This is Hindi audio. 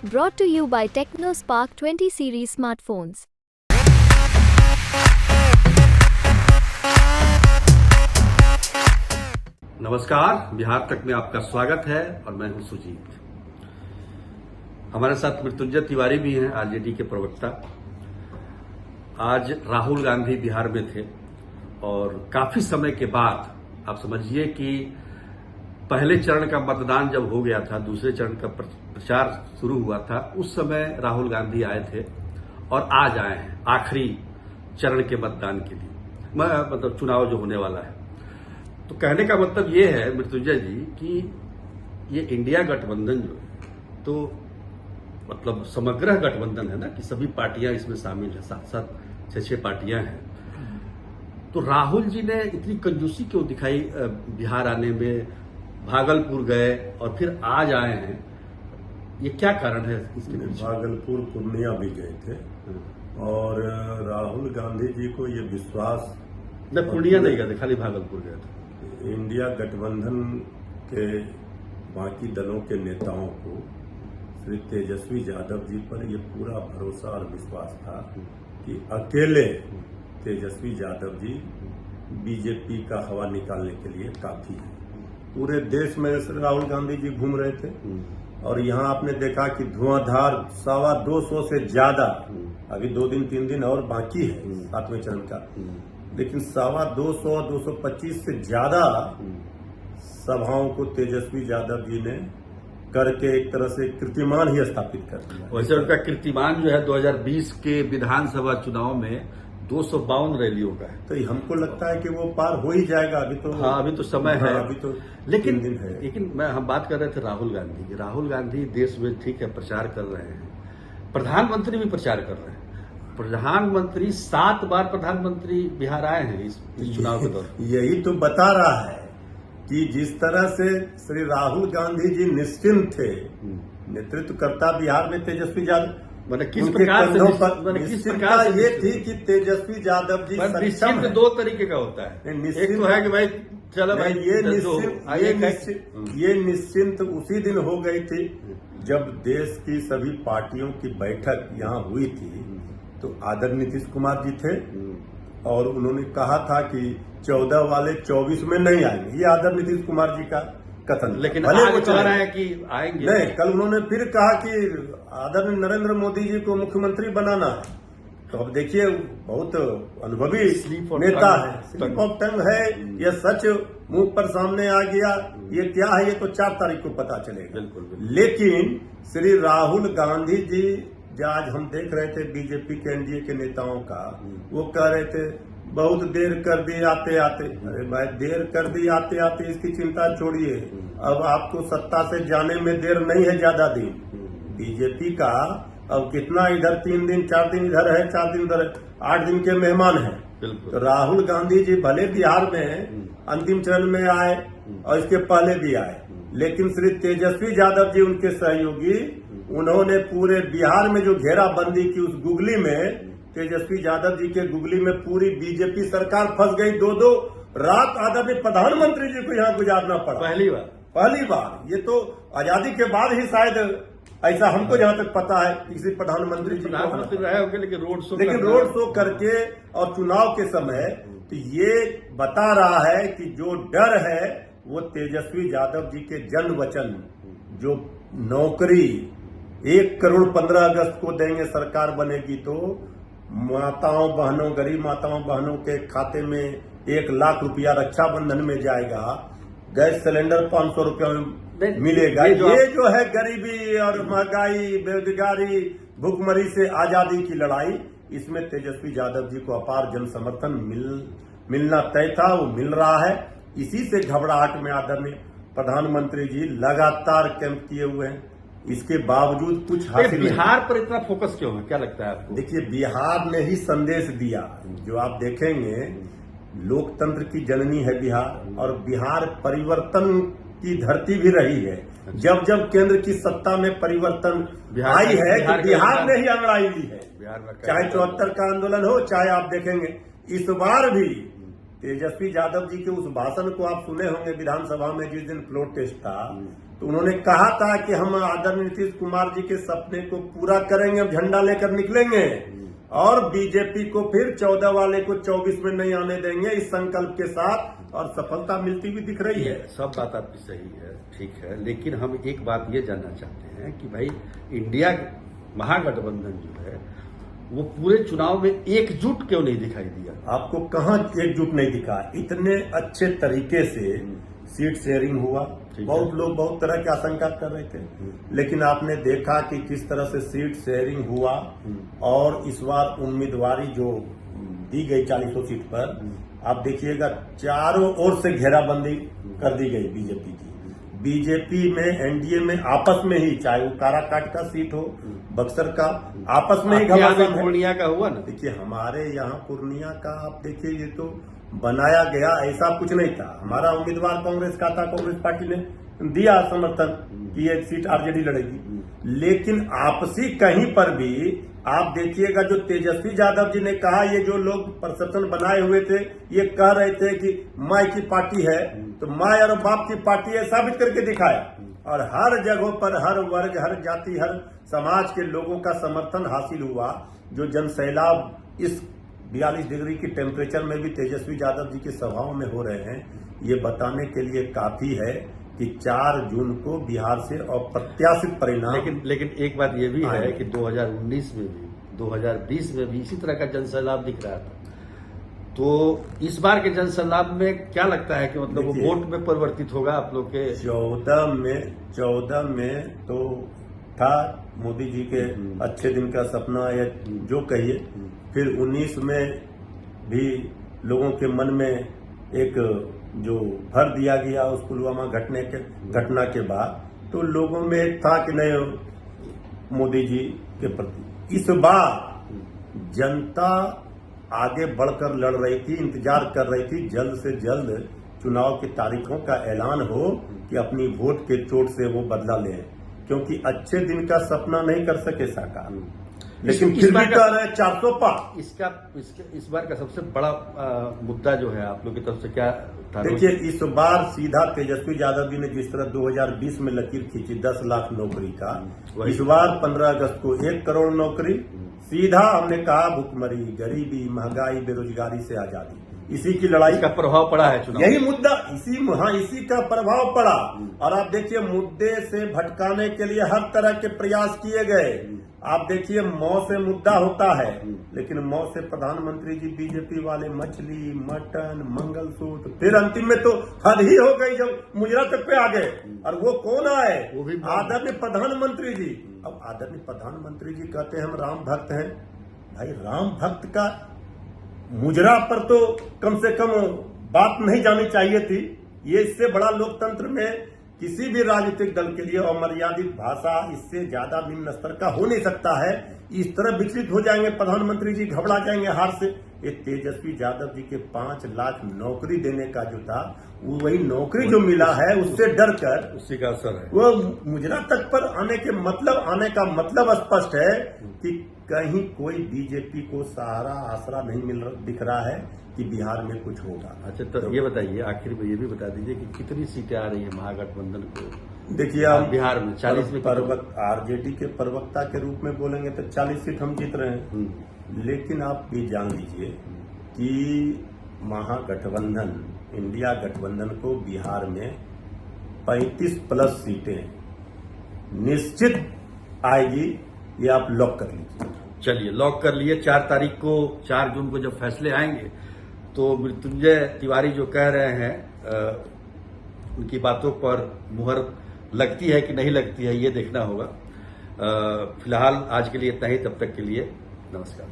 Brought to you by TechnoSpark 20 series smartphones. नमस्कार, बिहार तक में आपका स्वागत है और मैं हूं सुजीत। हमारे साथ मृत्युंजय तिवारी भी हैं, आरजेडी के प्रवक्ता। आज राहुल गांधी बिहार में थे और काफी समय के बाद आप समझिए कि पहले चरण का मतदान जब हो गया था, दूसरे चरण का प्रचार शुरू हुआ था, उस समय राहुल गांधी आए थे और आज आए हैं आखिरी चरण के मतदान के लिए, मतलब चुनाव जो होने वाला है। तो कहने का मतलब ये है मृत्युंजय जी कि ये इंडिया गठबंधन जो है तो मतलब समग्र गठबंधन है ना, कि सभी पार्टियां इसमें शामिल है, साथ साथ 6 पार्टियां हैं। तो राहुल जी ने इतनी कंजूसी क्यों दिखाई बिहार आने में? भागलपुर गए और फिर आज आए हैं, ये क्या कारण है इसके पीछे? भागलपुर पूर्णिया भी गए थे और राहुल गांधी जी को ये विश्वास, मैं पूर्णिया नहीं गए थे, खाली भागलपुर गए थे। इंडिया गठबंधन के बाकी दलों के नेताओं को श्री तेजस्वी यादव जी पर ये पूरा भरोसा और विश्वास था कि अकेले तेजस्वी यादव जी बीजेपी का हवा निकालने के लिए काफी है। पूरे देश में श्री राहुल गांधी जी घूम रहे थे और यहाँ आपने देखा कि धुआंधार 225 से ज्यादा, अभी 2 दिन 3 दिन और बाकी है 7वें चरण का, लेकिन 225 225 से ज्यादा सभाओं को तेजस्वी यादव जी ने करके एक तरह से कीर्तिमान ही स्थापित कर दिया। वैसे उनका कीर्तिमान जो है 2020 के विधानसभा चुनाव में 252 रैलियों का है। तो हमको लगता है कि वो पार हो ही जाएगा। अभी तो अभी तो समय है, अभी तो लेकिन 3 दिन है। लेकिन हम बात कर रहे थे राहुल गांधी की। राहुल गांधी देश में ठीक है प्रचार कर रहे हैं, प्रधानमंत्री भी प्रचार कर रहे हैं। प्रधानमंत्री 7 बार प्रधानमंत्री बिहार आए हैं इस चुनाव के दौरान। यही तो बता रहा है कि जिस तरह से श्री राहुल गांधी जी निश्चिंत थे, नेतृत्व करता बिहार में तेजस्वी यादव, मैंने किस प्रकार से ये थी कि तेजस्वी यादव जी निश्चिंत 2 तरीके का होता है। एक तो है कि भाई चलो भाई ये निश्चिंत उसी दिन हो गई थी जब देश की सभी पार्टियों की बैठक यहाँ हुई थी। तो आदरणीय नीतीश कुमार जी थे और उन्होंने कहा था कि 14 वाले 24 में नहीं आएंगे। ये आदरणीय नीतीश कुमार जी का कथन, लेकिन आज कह रहे हैं कि आएंगे। नहीं, कल उन्होंने फिर कहा कि आदरणीय नरेंद्र मोदी जी को मुख्यमंत्री बनाना है। तो अब देखिए, बहुत अनुभवी नेता है, स्लिप ऑफ टंग है, यह सच मुंह पर सामने आ गया। ये क्या है, ये तो 4 तारीख को पता चलेगा। बिल्कुल। लेकिन श्री राहुल गांधी जी, आज हम देख रहे थे बीजेपी के एनडीए के नेताओं का, वो कह रहे थे बहुत देर कर दी आते आते। अरे भाई, देर कर दी आते आते इसकी चिंता छोड़िए, अब आपको सत्ता से जाने में देर नहीं है ज्यादा दिन। बीजेपी का अब कितना इधर 3 दिन 4 दिन इधर है, 4 दिन इधर है, 8 दिन के मेहमान हैं। तो राहुल गांधी जी भले बिहार में अंतिम चरण में आए और इसके पहले भी आए, लेकिन श्री तेजस्वी यादव जी उनके सहयोगी, उन्होंने पूरे बिहार में जो घेराबंदी की उस गुगली में, तेजस्वी यादव जी के गुगली में पूरी बीजेपी सरकार फंस गई। 2 रात आदरणीय प्रधानमंत्री जी को यहाँ गुजारना पड़ा। पहली बार। ये तो आजादी के बाद ही शायद ऐसा, हमको जहां तक पता है, किसी प्रधानमंत्री जी रहे होंगे, लेकिन रोड शो करके और चुनाव के समय। तो ये बता रहा है कि जो डर है वो तेजस्वी यादव जी के जन वचन, जो नौकरी 1 करोड़ 15 अगस्त को देंगे, सरकार बनेगी तो माताओं बहनों, गरीब माताओं बहनों के खाते में 1 लाख रुपया रक्षाबंधन में जाएगा, गैस सिलेंडर 500 रुपया में मिलेगा। ये जो है गरीबी और महंगाई, बेरोजगारी, भूखमरी से आजादी की लड़ाई, इसमें तेजस्वी यादव जी को अपार जन समर्थन मिलना तय था, वो मिल रहा है। इसी से घबराहट में आदरणीय प्रधानमंत्री जी लगातार कैंप किए हुए हैं। इसके बावजूद कुछ हासिल। बिहार पर इतना फोकस क्यों है, क्या लगता है आपको? देखिए, बिहार ने ही संदेश दिया। जो आप देखेंगे, लोकतंत्र की जननी है बिहार, और बिहार परिवर्तन की धरती भी रही है। जब जब केंद्र की सत्ता में परिवर्तन आई है तो बिहार ने ही अंगड़ाई ली है। चाहे 74 का आंदोलन हो, चाहे आप देखेंगे इस बार भी तेजस्वी यादव जी के उस भाषण को आप सुने होंगे विधानसभा में जिस दिन फ्लोर टेस्ट था, तो उन्होंने कहा था कि हम आदरणीय नीतीश कुमार जी के सपने को पूरा करेंगे, हम झंडा लेकर निकलेंगे और बीजेपी को फिर 14 वाले को 24 में नहीं आने देंगे, इस संकल्प के साथ, और सफलता मिलती भी दिख रही है। सब बात आपकी सही है, ठीक है, लेकिन हम एक बात ये जानना चाहते हैं कि भाई इंडिया महागठबंधन जो है वो पूरे चुनाव में एकजुट क्यों नहीं दिखाई दिया? आपको कहाँ एकजुट नहीं दिखा? इतने अच्छे तरीके से सीट शेयरिंग हुआ, बहुत लोग बहुत तरह की आशंका कर रहे थे, लेकिन आपने देखा कि किस तरह से सीट शेयरिंग हुआ, और इस बार उम्मीदवारी जो दी गई 40 सीट पर, आप देखिएगा चारों ओर से घेराबंदी कर दी गई बीजेपी की। बीजेपी में एनडीए में आपस में ही, चाहे वो काराकाट का सीट हो, बक्सर का, आपस में ही घमासान है। पूर्णिया का हुआ ना, देखिए हमारे यहाँ पूर्णिया का आप देखिए, ये तो बनाया गया, ऐसा कुछ नहीं था। हमारा उम्मीदवार कांग्रेस का था, कांग्रेस पार्टी ने दिया समर्थन कि ये सीट आरजेडी लड़ेगी, लेकिन आपसी कहीं पर भी आप देखिएगा जो तेजस्वी यादव जी ने कहा, ये जो लोग प्रशासन बनाए हुए थे, ये कह रहे थे कि माई की पार्टी है, तो माई और बाप की पार्टी है, साबित करके दिखाया, और हर जगहों पर हर वर्ग, हर जाति, हर समाज के लोगों का समर्थन हासिल हुआ। जो जनसैलाब इस 42 डिग्री की टेम्परेचर में भी तेजस्वी यादव जी की सभाओं में हो रहे हैं, ये बताने के लिए काफी है कि 4 जून को बिहार से अप्रत्याशित परिणाम। लेकिन एक बात ये भी है कि 2019 में भी 2020 में भी इसी तरह का जनसैलाब दिख रहा था, तो इस बार के जनसैलाब में क्या लगता है कि मतलब वो वोट में परिवर्तित होगा आप लोग के? 14 में तो था मोदी जी के अच्छे दिन का सपना, या जो कहिए, फिर 19 में भी लोगों के मन में एक जो भर दिया गया उस पुलवामा घटना के बाद, तो लोगों में था कि नहीं मोदी जी के प्रति। इस बार जनता आगे बढ़कर लड़ रही थी, इंतजार कर रही थी जल्द से जल्द चुनाव की तारीखों का ऐलान हो कि अपनी वोट के चोट से वो बदला लें, क्योंकि अच्छे दिन का सपना नहीं कर सके साकार, लेकिन फिर भी कह रहे 400 पार। इस बार का सबसे बड़ा मुद्दा जो है आप लोग की तरफ से क्या था? देखिए इस बार सीधा तेजस्वी यादव जी ने जिस तरह 2020 में लकीर खींची 10 लाख नौकरी का, इस बार 15 अगस्त को 1 करोड़ नौकरी, सीधा हमने कहा भुखमरी, गरीबी, महंगाई, बेरोजगारी से आजादी, इसी की लड़ाई का प्रभाव पड़ा है चुनाव, यही मुद्दा, इसी का प्रभाव पड़ा। और आप देखिए मुद्दे से भटकाने के लिए हर तरह के प्रयास किए गए। आप देखिए मौ से मुद्दा होता है, लेकिन मौ से प्रधानमंत्री जी बीजेपी वाले मछली, मटन, मंगलसूत्र, फिर अंतिम में तो हद ही हो गई जब मुजरा तक पे आ गए। और वो कौन आए? वो भी आदरणीय प्रधानमंत्री जी। अब आदरणीय प्रधानमंत्री जी कहते हैं हम राम भक्त हैं। भाई राम भक्त का मुजरा पर तो कम से कम बात नहीं जानी चाहिए थी। ये इससे बड़ा लोकतंत्र में किसी भी राजनीतिक दल के लिए अमर्यादित भाषा इससे ज्यादा निम्न स्तर का हो नहीं सकता है। इस तरह विचलित हो जाएंगे प्रधानमंत्री जी, घबरा जाएंगे हार से। ये तेजस्वी यादव जी के 5 लाख नौकरी देने का जो था, वही नौकरी जो मिला है उससे डर कर, उसी का असर है। वो मुजरा तक पर आने का मतलब स्पष्ट है कि कहीं कोई बीजेपी को सहारा आसरा नहीं दिख रहा है कि बिहार में कुछ होगा। अच्छा, तो ये बताइए, आखिर में ये भी बता दीजिए कि कितनी सीटें आ रही है महागठबंधन को? देखिए आप बिहार में 40 में आरजेडी के प्रवक्ता के रूप में बोलेंगे तो 40 सीट हम जीत रहे हैं, लेकिन आप ये जान लीजिए कि महागठबंधन, इंडिया गठबंधन को बिहार में 35+ सीटें निश्चित आएगी। ये आप लॉक कर लीजिए। चलिए, लॉक कर लिए। 4 जून को जब फैसले आएंगे तो मृत्युंजय तिवारी जो कह रहे हैं उनकी बातों पर मुहर लगती है कि नहीं लगती है, ये देखना होगा। फिलहाल आज के लिए इतना ही। तब तक के लिए नमस्कार।